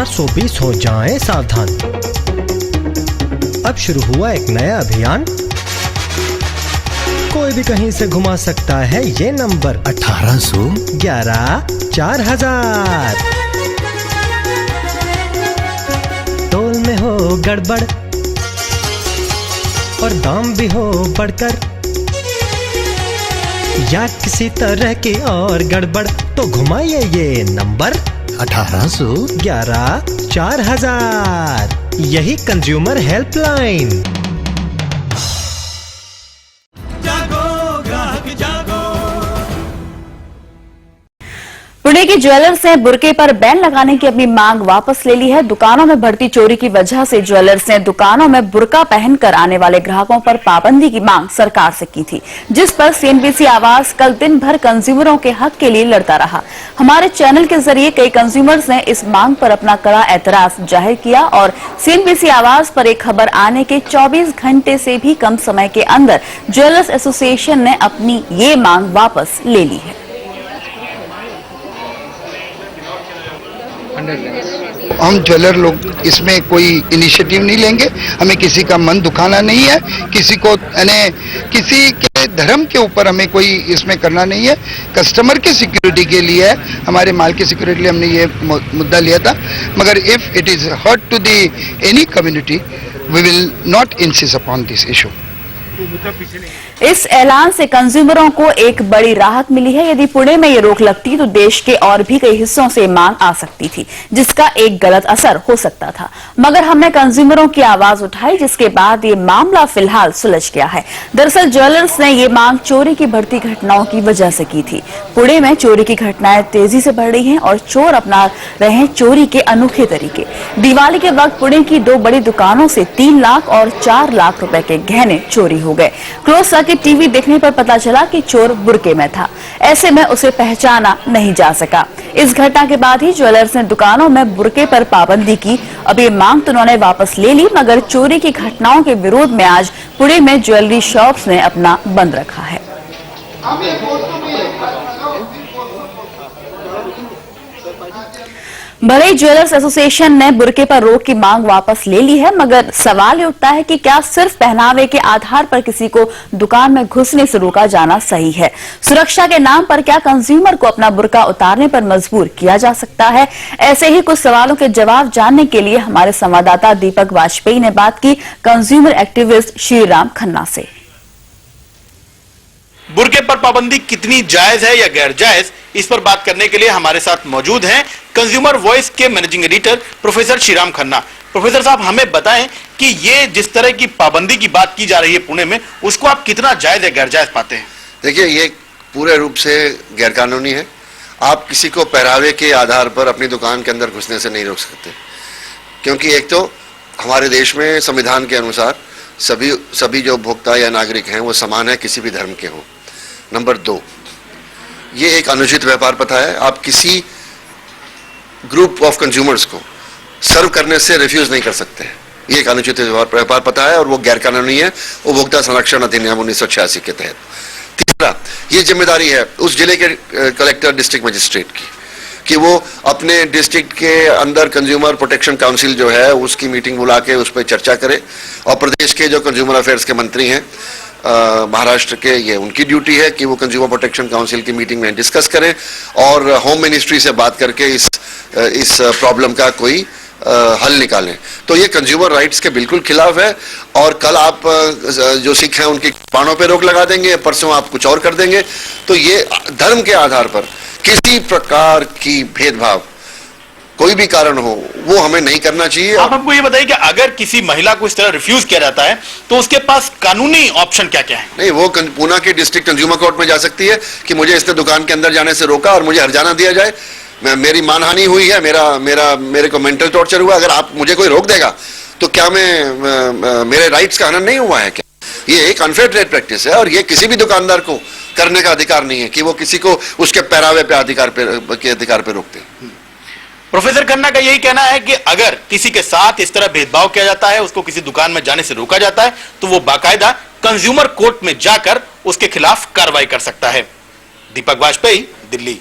420 हो जाएं सावधान। अब शुरू हुआ एक नया अभियान, कोई भी कहीं से घुमा सकता है ये नंबर 1811 4000। तोल में हो गड़बड़ और दाम भी हो बढ़कर, या किसी तरह की और गड़बड़, तो घुमाइए ये नंबर 1811 4000। यही कंज्यूमर हेल्पलाइन। पुणे की ज्वेलर्स ने बुर्के पर बैन लगाने की अपनी मांग वापस ले ली है। दुकानों में बढ़ती चोरी की वजह से ज्वेलर्स ने दुकानों में बुर्का पहनकर आने वाले ग्राहकों पर पाबंदी की मांग सरकार से की थी, जिस पर सीएनबीसी आवाज कल दिन भर कंज्यूमरों के हक के लिए लड़ता रहा। हमारे चैनल के जरिए कई कंज्यूमर्स ने इस मांग पर अपना कड़ा एतराज जाहिर किया और सीएनबीसी आवाज पर एक खबर आने के 24 घंटे से भी कम समय के अंदर ज्वेलर्स एसोसिएशन ने अपनी ये मांग वापस ले ली है। हम ज्वेलर लोग इसमें कोई इनिशिएटिव नहीं लेंगे। हमें किसी का मन दुखाना नहीं है, किसी को किसी के धर्म के ऊपर हमें कोई इसमें करना नहीं है। कस्टमर की सिक्योरिटी के लिए है, हमारे माल की सिक्योरिटी के लिए हमने ये मुद्दा लिया था। मगर if it is hurt to the any community, we will not insist upon this issue. इस ऐलान से कंज्यूमरों को एक बड़ी राहत मिली है। यदि पुणे में ये रोक लगती तो देश के और भी कई हिस्सों से मांग आ सकती थी, जिसका एक गलत असर हो सकता था। मगर हमने कंज्यूमरों की आवाज उठाई, जिसके बाद ये मामला फिलहाल सुलझ गया है। दरअसल ज्वेलर्स ने ये मांग चोरी की बढ़ती घटनाओं की वजह से की थी। पुणे में चोरी की घटनाएं तेजी से बढ़ रही हैं और चोर अपना रहे हैं चोरी के अनोखे तरीके। दिवाली के वक्त पुणे की 2 बड़ी दुकानों से 3 लाख और 4 लाख रुपए के गहने चोरी हो गए। क्लोज सर्किट टीवी देखने पर पता चला कि चोर बुर्के में था, ऐसे में उसे पहचाना नहीं जा सका। इस घटना के बाद ही ज्वेलर्स ने दुकानों में बुर्के पर पाबंदी की। अब ये मांग तो उन्होंने वापस ले ली, मगर चोरी की घटनाओं के विरोध में आज पुणे में ज्वेलरी शॉप्स ने अपना बंद रखा है। भले ही ज्वेलर्स एसोसिएशन ने बुर्के पर रोक की मांग वापस ले ली है, मगर सवाल ये उठता है कि क्या सिर्फ पहनावे के आधार पर किसी को दुकान में घुसने से रोका जाना सही है? सुरक्षा के नाम पर क्या कंज्यूमर को अपना बुर्का उतारने पर मजबूर किया जा सकता है? ऐसे ही कुछ सवालों के जवाब जानने के लिए हमारे संवाददाता दीपक वाजपेयी ने बात की कंज्यूमर एक्टिविस्ट श्रीराम खन्ना से। बुर्के पर पाबंदी कितनी जायज है या गैर जायज, इस पर बात करने के लिए हमारे साथ मौजूद हैं कंज्यूमर वॉइस के managing editor professor Shriram Khanna. Professor साहब, हमें बताएं कि ये जिस तरह की पाबंदी की बात की जा रही है पुणे में, उसको आप कितना जायज या गैर जायज पाते हैं? देखिए, ये पूरे रूप से गैर कानूनी है। आप किसी को पहरावे के आधार पर अपनी दुकान के अंदर घुसने से नहीं रोक सकते, क्योंकि एक तो हमारे देश में संविधान के अनुसार सभी जो उपभोक्ता या नागरिक हैं वो समान है, किसी भी धर्म के हों। नंबर 2, ये एक अनुचित व्यापार प्रथा है। आप किसी ग्रुप ऑफ कंज्यूमर्स को सर्व करने से रिफ्यूज नहीं कर सकते। ये एक अनुचित व्यापार प्रथा है और वो गैर कानूनी है उपभोक्ता संरक्षण अधिनियम 1986 के तहत। तीसरा, ये जिम्मेदारी है उस जिले के कलेक्टर, डिस्ट्रिक्ट मजिस्ट्रेट की कि वो अपने डिस्ट्रिक्ट के अंदर कंज्यूमर प्रोटेक्शन काउंसिल जो है उसकी मीटिंग बुला के उस पर चर्चा करे। और प्रदेश के जो कंज्यूमर अफेयर्स के मंत्री हैं महाराष्ट्र के, ये उनकी ड्यूटी है कि वो कंज्यूमर प्रोटेक्शन काउंसिल की मीटिंग में डिस्कस करें और होम मिनिस्ट्री से बात करके इस प्रॉब्लम का कोई हल निकालें। तो ये कंज्यूमर राइट्स के बिल्कुल खिलाफ है। और कल आप जो सिख हैं उनकी बाणों पे रोक लगा देंगे, परसों आप कुछ और कर देंगे। तो ये धर्म के आधार पर किसी प्रकार की भेदभाव, कोई भी कारण हो, वो हमें नहीं करना चाहिए। आप हमको ये बताइए कि अगर किसी महिला को इस तरह रिफ्यूज किया जाता है तो उसके पास कानूनी ऑप्शन क्या क्या है? नहीं, वो पूना के डिस्ट्रिक्ट कंज्यूमर कोर्ट में जा सकती है कि मुझे इसने दुकान के अंदर जाने से रोका और मुझे हर्जाना दिया जाए, मेरी मानहानि हुई है, मेरे को मेंटल टॉर्चर हुआ। अगर आप मुझे कोई रोक देगा तो क्या मेरे राइट्स का हनन नहीं हुआ है क्या? ये एक अनफेयर ट्रेड प्रैक्टिस है और ये किसी भी दुकानदार को करने का अधिकार नहीं है कि वो किसी को उसके पहरावे पे अधिकार पे रोकते। प्रोफेसर खन्ना का यही कहना है कि अगर किसी के साथ इस तरह भेदभाव किया जाता है, उसको किसी दुकान में जाने से रोका जाता है, तो वो बाकायदा कंज्यूमर कोर्ट में जाकर उसके खिलाफ कार्रवाई कर सकता है। दीपक वाजपेयी, दिल्ली।